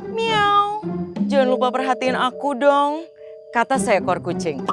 Miau, jangan lupa perhatiin aku dong, kata seekor kucing.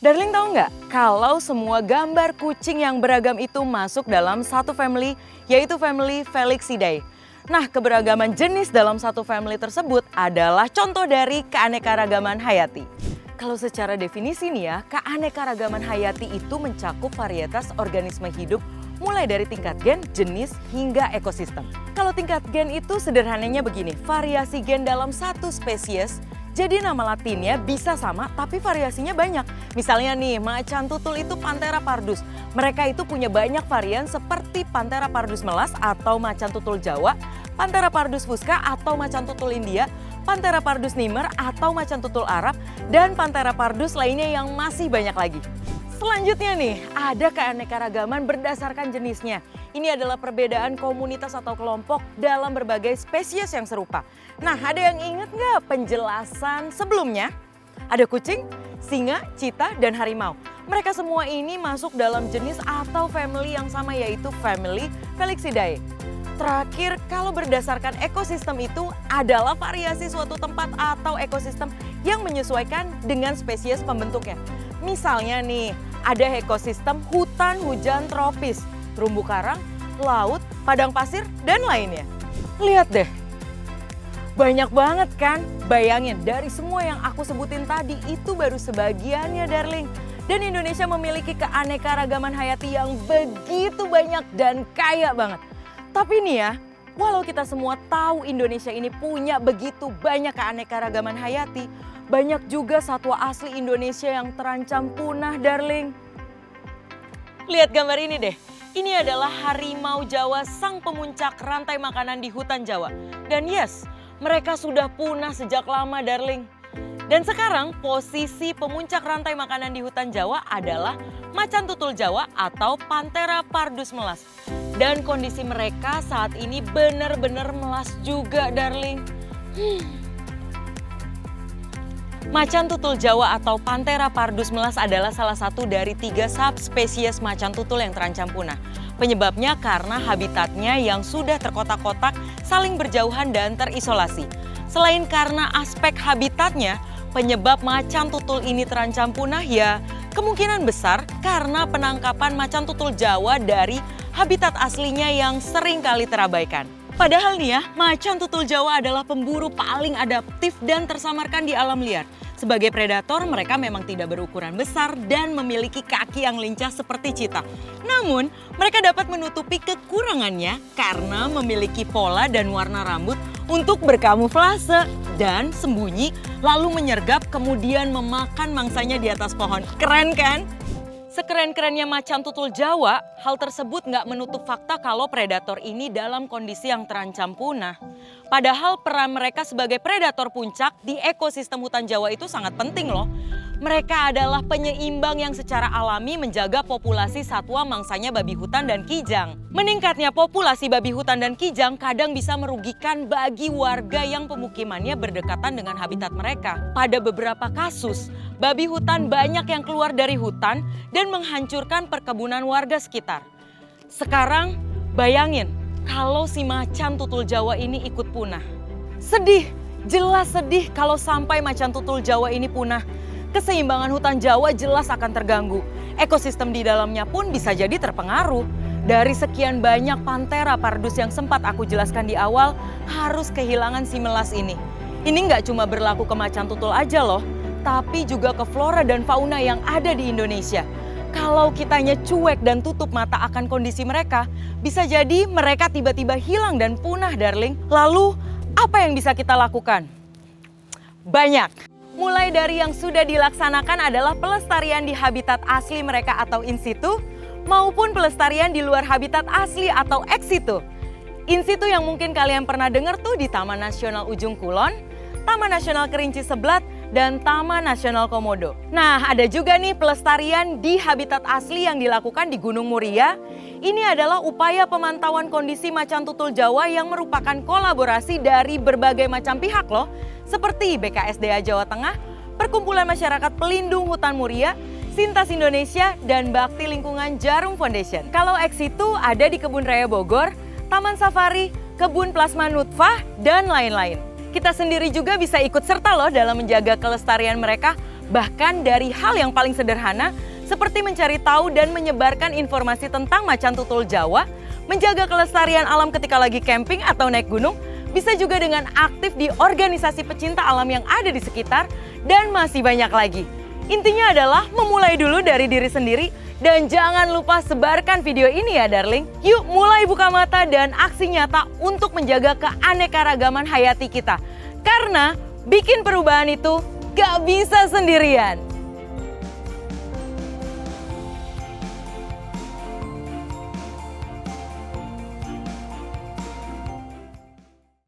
Darling tahu nggak, kalau semua gambar kucing yang beragam itu masuk dalam satu family, yaitu family Felixidae. Nah, keberagaman jenis dalam satu family tersebut adalah contoh dari keanekaragaman hayati. Kalau secara definisi nih ya, keanekaragaman hayati itu mencakup varietas organisme hidup mulai dari tingkat gen, jenis, hingga ekosistem. Kalau tingkat gen itu sederhananya begini, variasi gen dalam satu spesies. Jadi nama latinnya bisa sama tapi variasinya banyak. Misalnya nih, macan tutul itu Panthera pardus. Mereka itu punya banyak varian seperti Panthera pardus melas atau macan tutul Jawa, Panthera pardus fusca atau macan tutul India, Panthera pardus nimer atau macan tutul Arab, dan Panthera pardus lainnya yang masih banyak lagi. Selanjutnya nih, ada keanekaragaman berdasarkan jenisnya. Ini adalah perbedaan komunitas atau kelompok dalam berbagai spesies yang serupa. Nah, ada yang ingat nggak penjelasan sebelumnya? Ada kucing, singa, cheetah, dan harimau. Mereka semua ini masuk dalam jenis atau family yang sama, yaitu family Felixidae. Terakhir, kalau berdasarkan ekosistem itu adalah variasi suatu tempat atau ekosistem yang menyesuaikan dengan spesies pembentuknya. Misalnya nih, ada ekosistem hutan hujan tropis, terumbu karang, laut, padang pasir, dan lainnya. Lihat deh, banyak banget kan? Bayangin, dari semua yang aku sebutin tadi itu baru sebagiannya, darling. Dan Indonesia memiliki keanekaragaman hayati yang begitu banyak dan kaya banget. Tapi nih ya, walau kita semua tahu Indonesia ini punya begitu banyak keanekaragaman hayati, banyak juga satwa asli Indonesia yang terancam punah, darling. Lihat gambar ini deh. Ini adalah harimau Jawa, sang pemuncak rantai makanan di hutan Jawa. Dan yes, mereka sudah punah sejak lama, darling. Dan sekarang posisi pemuncak rantai makanan di hutan Jawa adalah macan tutul Jawa atau Panthera pardus melas. Dan kondisi mereka saat ini benar-benar melas juga, darling. Macan tutul Jawa atau Panthera pardus melas adalah salah satu dari 3 subspesies macan tutul yang terancam punah. Penyebabnya karena habitatnya yang sudah terkotak-kotak, saling berjauhan dan terisolasi. Selain karena aspek habitatnya, penyebab macan tutul ini terancam punah ya kemungkinan besar karena penangkapan macan tutul Jawa dari habitat aslinya yang sering kali terabaikan. Padahal nih ya, macan tutul Jawa adalah pemburu paling adaptif dan tersamarkan di alam liar. Sebagai predator, mereka memang tidak berukuran besar dan memiliki kaki yang lincah seperti cheetah. Namun, mereka dapat menutupi kekurangannya karena memiliki pola dan warna rambut untuk berkamuflase dan sembunyi, lalu menyergap kemudian memakan mangsanya di atas pohon. Keren kan? Sekeren-kerennya macan tutul Jawa, hal tersebut nggak menutup fakta kalau predator ini dalam kondisi yang terancam punah. Padahal peran mereka sebagai predator puncak di ekosistem hutan Jawa itu sangat penting loh. Mereka adalah penyeimbang yang secara alami menjaga populasi satwa mangsanya babi hutan dan kijang. Meningkatnya populasi babi hutan dan kijang kadang bisa merugikan bagi warga yang pemukimannya berdekatan dengan habitat mereka. Pada beberapa kasus, babi hutan banyak yang keluar dari hutan dan menghancurkan perkebunan warga sekitar. Sekarang bayangin kalau si macan tutul Jawa ini ikut punah. Sedih, jelas sedih kalau sampai macan tutul Jawa ini punah. Keseimbangan hutan Jawa jelas akan terganggu. Ekosistem di dalamnya pun bisa jadi terpengaruh. Dari sekian banyak Panthera pardus yang sempat aku jelaskan di awal, harus kehilangan si melas ini. Ini nggak cuma berlaku ke macan tutul aja loh, tapi juga ke flora dan fauna yang ada di Indonesia. Kalau kitanya cuek dan tutup mata akan kondisi mereka, bisa jadi mereka tiba-tiba hilang dan punah, darling. Lalu, apa yang bisa kita lakukan? Banyak. Mulai dari yang sudah dilaksanakan adalah pelestarian di habitat asli mereka atau in situ, maupun pelestarian di luar habitat asli atau ex situ. In situ yang mungkin kalian pernah dengar tuh di Taman Nasional Ujung Kulon, Taman Nasional Kerinci Seblat, dan Taman Nasional Komodo. Nah, ada juga nih pelestarian di habitat asli yang dilakukan di Gunung Muria. Ini adalah upaya pemantauan kondisi macan tutul Jawa yang merupakan kolaborasi dari berbagai macam pihak loh, seperti BKSDA Jawa Tengah, Perkumpulan Masyarakat Pelindung Hutan Muria, Sintas Indonesia, dan Bakti Lingkungan Jarum Foundation. Kalau ex situ ada di Kebun Raya Bogor, Taman Safari, kebun plasma nutfah, dan lain-lain. Kita sendiri juga bisa ikut serta loh dalam menjaga kelestarian mereka, bahkan dari hal yang paling sederhana seperti mencari tahu dan menyebarkan informasi tentang macan tutul Jawa, menjaga kelestarian alam ketika lagi camping atau naik gunung, bisa juga dengan aktif di organisasi pecinta alam yang ada di sekitar, dan masih banyak lagi. Intinya adalah memulai dulu dari diri sendiri, dan jangan lupa sebarkan video ini ya darling. Yuk mulai buka mata dan aksi nyata untuk menjaga keanekaragaman hayati kita. Karena bikin perubahan itu gak bisa sendirian.